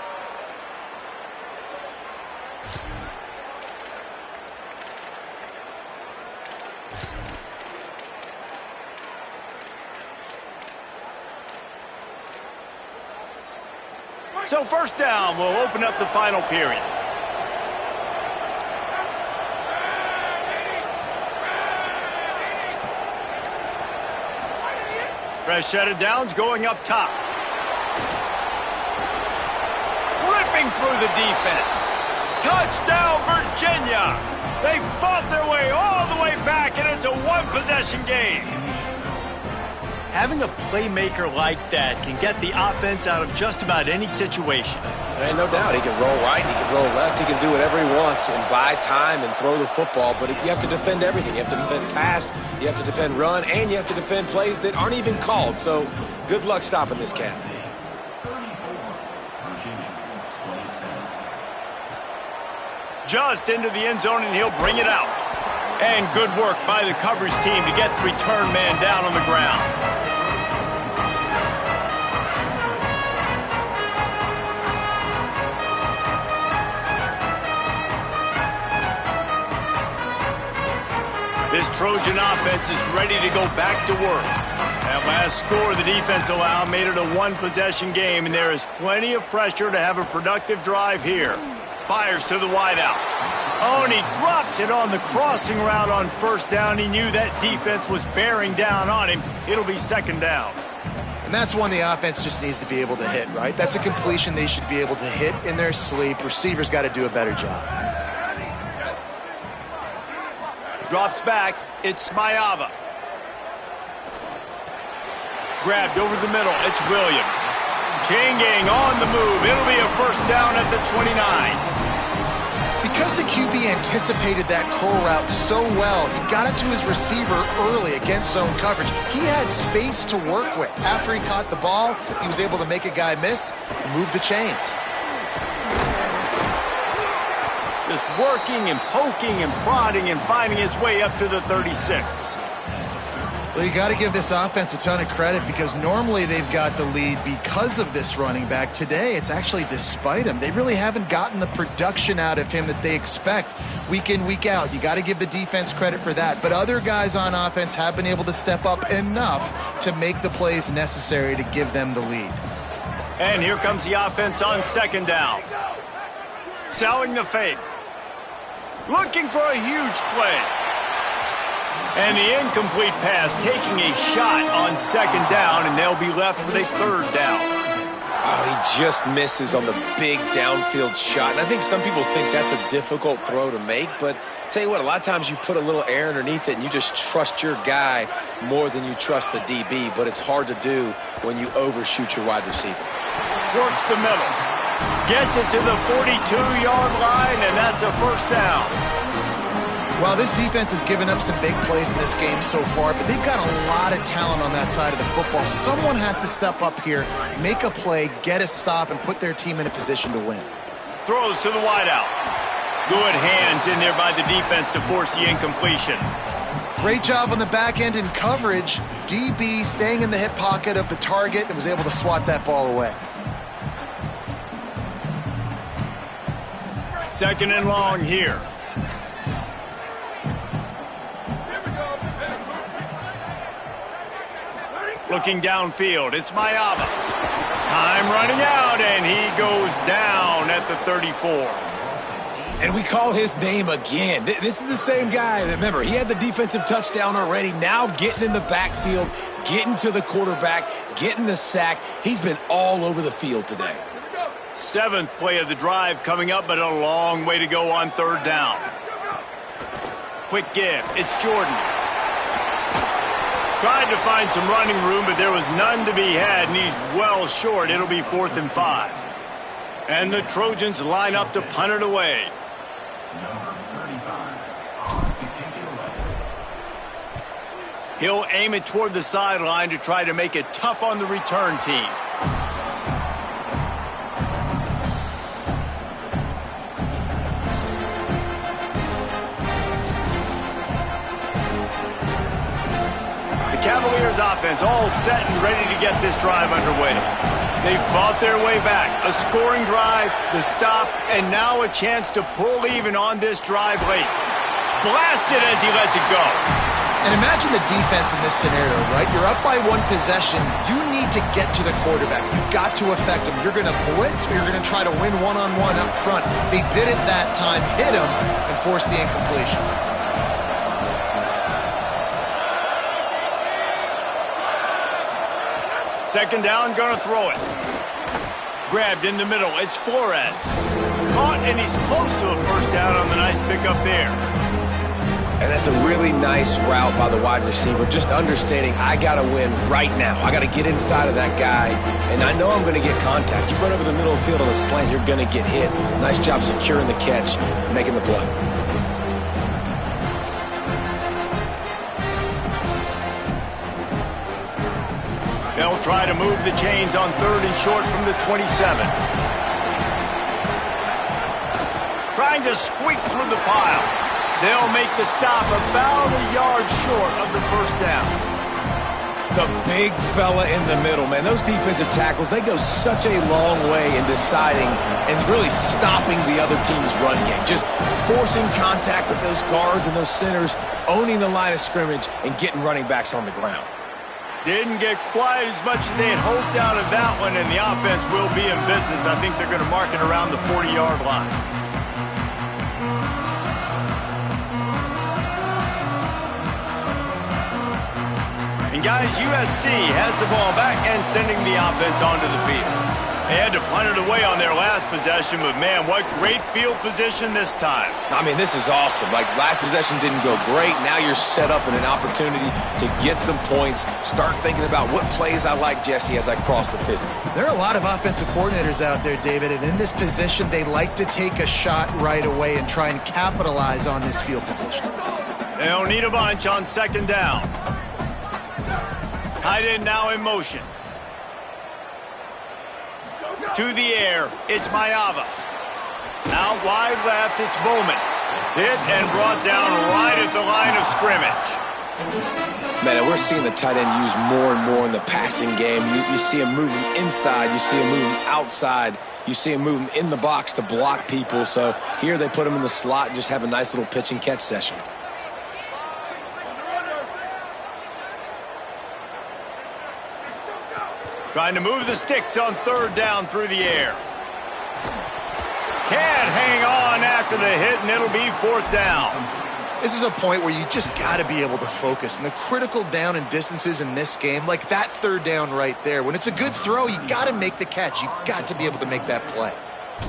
So first down will open up the final period. Fresh set of downs going up top. Ripping through the defense. Touchdown, Virginia! They fought their way all the way back, and it's a one-possession game. Having a playmaker like that can get the offense out of just about any situation. There ain't no doubt. He can roll right, he can roll left, he can do whatever he wants and buy time and throw the football. But you have to defend everything. You have to defend pass, you have to defend run, and you have to defend plays that aren't even called. So good luck stopping this cat. Just into the end zone, and he'll bring it out. And good work by the coverage team to get the return man down on the ground. This Trojan offense is ready to go back to work. That last score the defense allowed made it a one-possession game, and there is plenty of pressure to have a productive drive here. Fires to the wideout. Oh, and he drops it on the crossing route on first down. He knew that defense was bearing down on him. It'll be second down. And that's one the offense just needs to be able to hit, right? That's a completion they should be able to hit in their sleep. Receivers got to do a better job. Drops back. It's Mayava. Grabbed over the middle. It's Williams. Chain gang on the move. It'll be a first down at the 29. Because the QB anticipated that curl route so well, he got it to his receiver early against zone coverage. He had space to work with. After he caught the ball, he was able to make a guy miss and move the chains. Just working and poking and prodding and finding his way up to the 36. Well, you got to give this offense a ton of credit because normally they've got the lead because of this running back. Today, it's actually despite him. They really haven't gotten the production out of him that they expect week in, week out. You got to give the defense credit for that. But other guys on offense have been able to step up enough to make the plays necessary to give them the lead. And here comes the offense on second down. Selling the fake. Looking for a huge play. And the incomplete pass, taking a shot on second down, and they'll be left with a third down. Oh, he just misses on the big downfield shot. And I think some people think that's a difficult throw to make, but tell you what, a lot of times you put a little air underneath it and you just trust your guy more than you trust the DB, but it's hard to do when you overshoot your wide receiver. Works the middle. Gets it to the 42-yard line, and that's a first down. Well, this defense has given up some big plays in this game so far, but they've got a lot of talent on that side of the football. Someone has to step up here, make a play, get a stop, and put their team in a position to win. Throws to the wideout. Good hands in there by the defense to force the incompletion. Great job on the back end in coverage. DB staying in the hip pocket of the target and was able to swat that ball away. Second and long here. Looking downfield, it's Maiava. Time running out, and he goes down at the 34. And we call his name again. This is the same guy. Remember, he had the defensive touchdown already. Now getting in the backfield, getting to the quarterback, getting the sack. He's been all over the field today. Seventh play of the drive coming up, but a long way to go on third down. Quick give. It's Jordan. Tried to find some running room, but there was none to be had, and he's well short. It'll be 4th and 5. And the Trojans line up to punt it away. He'll aim it toward the sideline to try to make it tough on the return team. The Cavaliers offense all set and ready to get this drive underway. They fought their way back. A scoring drive, the stop, and now a chance to pull even on this drive late. Blasted as he lets it go. And imagine the defense in this scenario, right? You're up by one possession. You need to get to the quarterback. You've got to affect him. You're going to blitz or you're going to try to win one-on-one up front. They did it that time, hit him, and forced the incompletion. Second down, gonna throw it. Grabbed in the middle, it's Flores. Caught, and he's close to a first down on the nice pickup there. And that's a really nice route by the wide receiver, just understanding I got to win right now. I got to get inside of that guy, and I know I'm going to get contact. You run over the middle of the field on a slant, you're going to get hit. Nice job securing the catch, making the play. They'll try to move the chains on 3rd and short from the 27. Trying to squeak through the pile. They'll make the stop about a yard short of the first down. The big fella in the middle, man. Those defensive tackles, they go such a long way in deciding and really stopping the other team's run game. Just forcing contact with those guards and those centers, owning the line of scrimmage, and getting running backs on the ground. Didn't get quite as much as they had hoped out of that one, and the offense will be in business. I think they're going to mark it around the 40-yard line. And guys, USC has the ball back and sending the offense onto the field. They had to punt it away on their last possession, but man, what great field position this time. I mean, this is awesome. Like, last possession didn't go great. Now you're set up in an opportunity to get some points. Start thinking about what plays I like, Jesse, as I cross the 50. There are a lot of offensive coordinators out there, David, and in this position, they like to take a shot right away and try and capitalize on this field position. They'll need a bunch on second down. Tight end now in motion. To the air, it's Maiava. Out wide left, it's Bowman. Hit and brought down right at the line of scrimmage. Man, and we're seeing the tight end used more and more in the passing game. You see him moving inside. You see him moving outside. You see him moving in the box to block people. So here they put him in the slot and just have a nice little pitch and catch session. Trying to move the sticks on third down through the air. Can't hang on after the hit, and it'll be fourth down. This is a point where you just got to be able to focus. And the critical down and distances in this game, like that third down right there, when it's a good throw, you got to make the catch. You got to be able to make that play.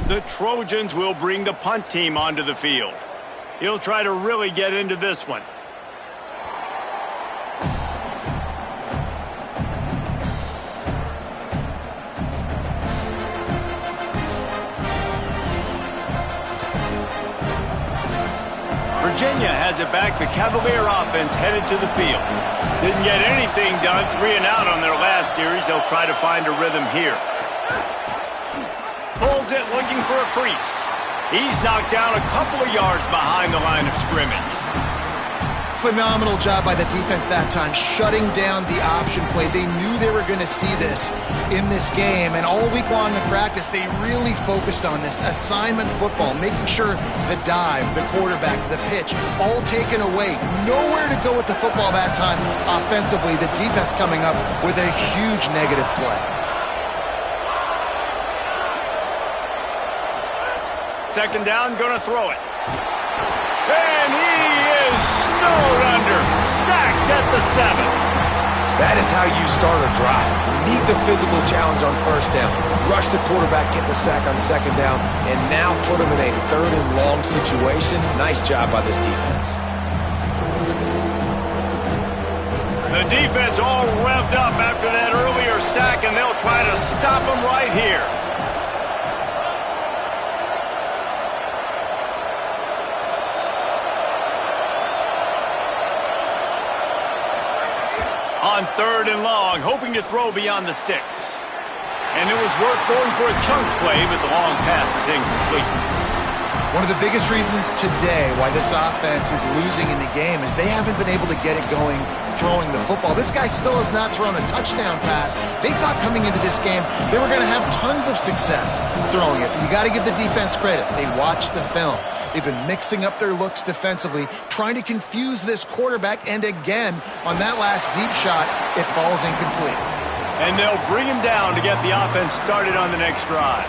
The Trojans will bring the punt team onto the field. He'll try to really get into this one. Virginia has it back. The Cavalier offense headed to the field. Didn't get anything done. 3 and out on their last series. They'll try to find a rhythm here. Pulls it, looking for a crease. He's knocked down a couple of yards behind the line of scrimmage. Phenomenal job by the defense that time, shutting down the option play. They knew they were going to see this in this game, and all week long in practice, they really focused on this assignment football, making sure the dive, the quarterback, the pitch, all taken away. Nowhere to go with the football that time offensively. The defense coming up with a huge negative play. Second down, gonna throw it. And he is snowed under. Sacked at the 7. That is how you start a drive. Meet the physical challenge on first down. Rush the quarterback, get the sack on second down, and now put him in a 3rd and long situation. Nice job by this defense. The defense all revved up after that earlier sack, and they'll try to stop him right here. On 3rd and long, hoping to throw beyond the sticks. And it was worth going for a chunk play, but the long pass is incomplete. One of the biggest reasons today why this offense is losing in the game is they haven't been able to get it going throwing the football. This guy still has not thrown a touchdown pass. They thought coming into this game they were going to have tons of success throwing it. But you got to give the defense credit. They watched the film. They've been mixing up their looks defensively, trying to confuse this quarterback, and again, on that last deep shot, it falls incomplete. And they'll bring him down to get the offense started on the next drive.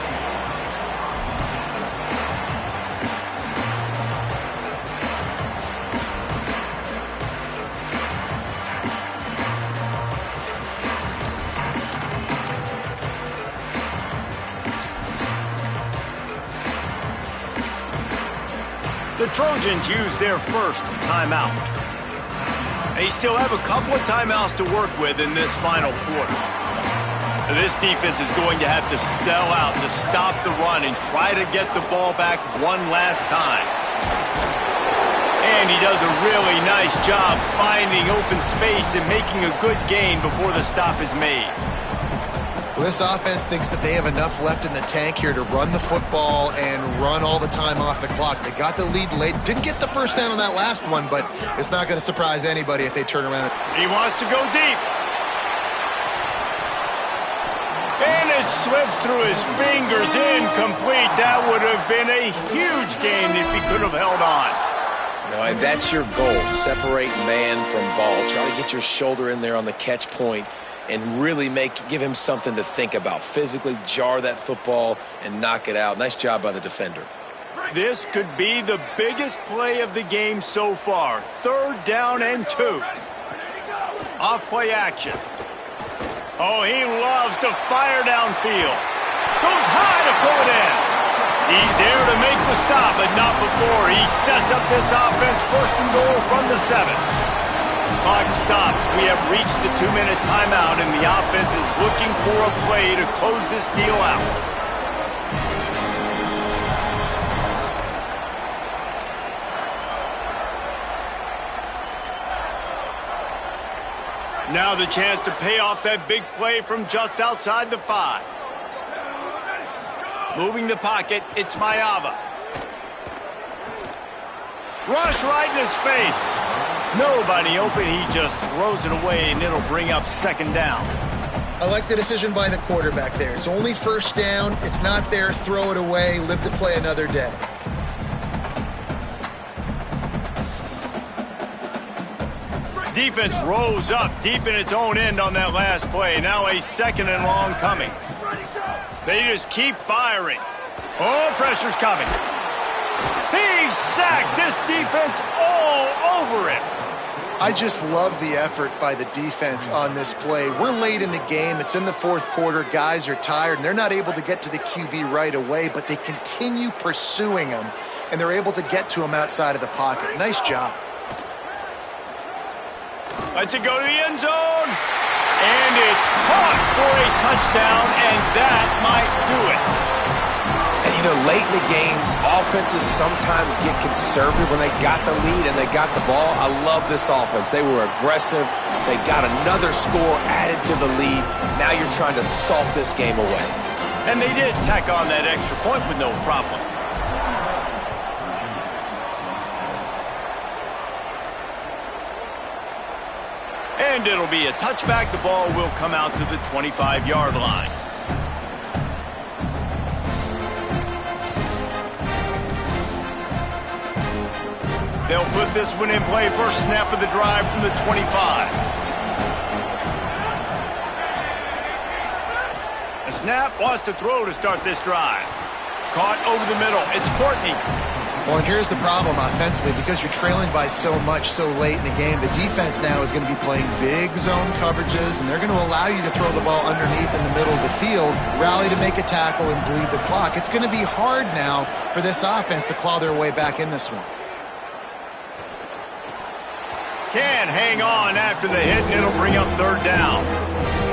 The Trojans use their first timeout. They still have a couple of timeouts to work with in this final quarter. This defense is going to have to sell out to stop the run and try to get the ball back one last time. And he does a really nice job finding open space and making a good gain before the stop is made. Well, this offense thinks that they have enough left in the tank here to run the football and run all the time off the clock. They got the lead late. Didn't get the first down on that last one, but it's not going to surprise anybody if they turn around. He wants to go deep. And it slips through his fingers, incomplete. That would have been a huge gain if he could have held on. No, and that's your goal. Separate man from ball. Try to get your shoulder in there on the catch point and really give him something to think about. Physically jar that football and knock it out. Nice job by the defender. This could be the biggest play of the game so far. 3rd down and 2. Off-play action. Oh, he loves to fire downfield. Goes high to pull it in. He's there to make the stop, but not before. He sets up this offense 1st and goal from the 7. Clock stops. We have reached the 2-minute timeout, and the offense is looking for a play to close this deal out. Now the chance to pay off that big play from just outside the 5. Moving the pocket, it's Mayava. Rush right in his face. Nobody open, he just throws it away, and it'll bring up 2nd down. I like the decision by the quarterback there. It's only 1st down. It's not there. Throw it away. Live to play another day. Defense rose up deep in its own end on that last play. Now a 2nd and long coming. They just keep firing. Oh, pressure's coming. He's sacked. This defense all over him. I just love the effort by the defense on this play. We're late in the game. It's in the 4th quarter. Guys are tired, and they're not able to get to the QB right away, but they continue pursuing him, and they're able to get to him outside of the pocket. Nice job. Lets it go to the end zone. And it's caught for a touchdown, and that might do it. And, you know, late in the games, offenses sometimes get conservative when they got the lead and they got the ball. I love this offense. They were aggressive. They got another score added to the lead. Now you're trying to salt this game away. And they did tack on that extra point with no problem. And it'll be a touchback. The ball will come out to the 25-yard line. They'll put this one in play. First snap of the drive from the 25. The snap wants to throw to start this drive. Caught over the middle. It's Courtney. Well, and here's the problem offensively. Because you're trailing by so much so late in the game, the defense now is going to be playing big zone coverages, and they're going to allow you to throw the ball underneath in the middle of the field, rally to make a tackle, and bleed the clock. It's going to be hard now for this offense to claw their way back in this one. Can hang on after the hit, and it'll bring up third down.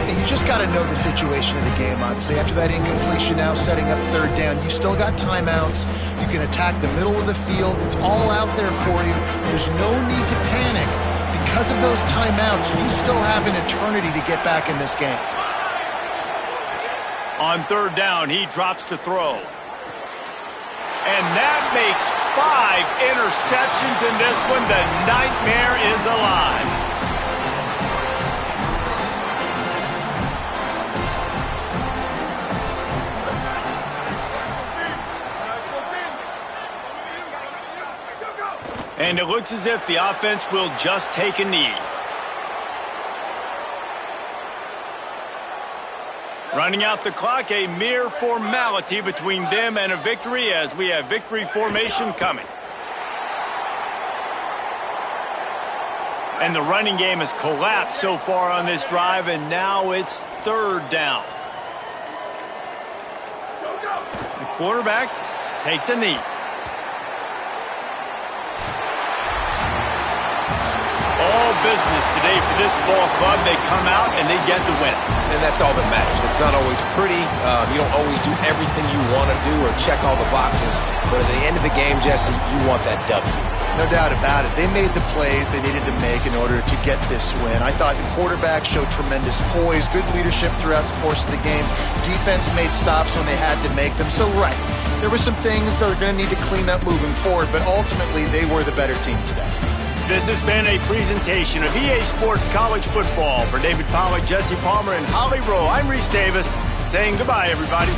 And you just got to know the situation of the game, obviously. After that incompletion now setting up third down, you still got timeouts. You can attack the middle of the field. It's all out there for you. There's no need to panic. Because of those timeouts, you still have an eternity to get back in this game. On third down, he drops to throw. And that makes 5 interceptions in this one. The nightmare is alive. And it looks as if the offense will just take a knee. Running out the clock, a mere formality between them and a victory as we have victory formation coming. And the running game has collapsed so far on this drive, and now it's third down. The quarterback takes a knee. All business today for this ball club. They come out and they get the win. And that's all that matters. It's not always pretty. You don't always do everything you want to do or check all the boxes. But at the end of the game, Jesse, you want that W. No doubt about it. They made the plays they needed to make in order to get this win. I thought the quarterback showed tremendous poise, good leadership throughout the course of the game. Defense made stops when they had to make them. So, right, there were some things they're going to need to clean up moving forward, but ultimately they were the better team today. This has been a presentation of EA Sports College Football. For David Pollack, Jesse Palmer, and Holly Rowe, I'm Reese Davis saying goodbye, everybody.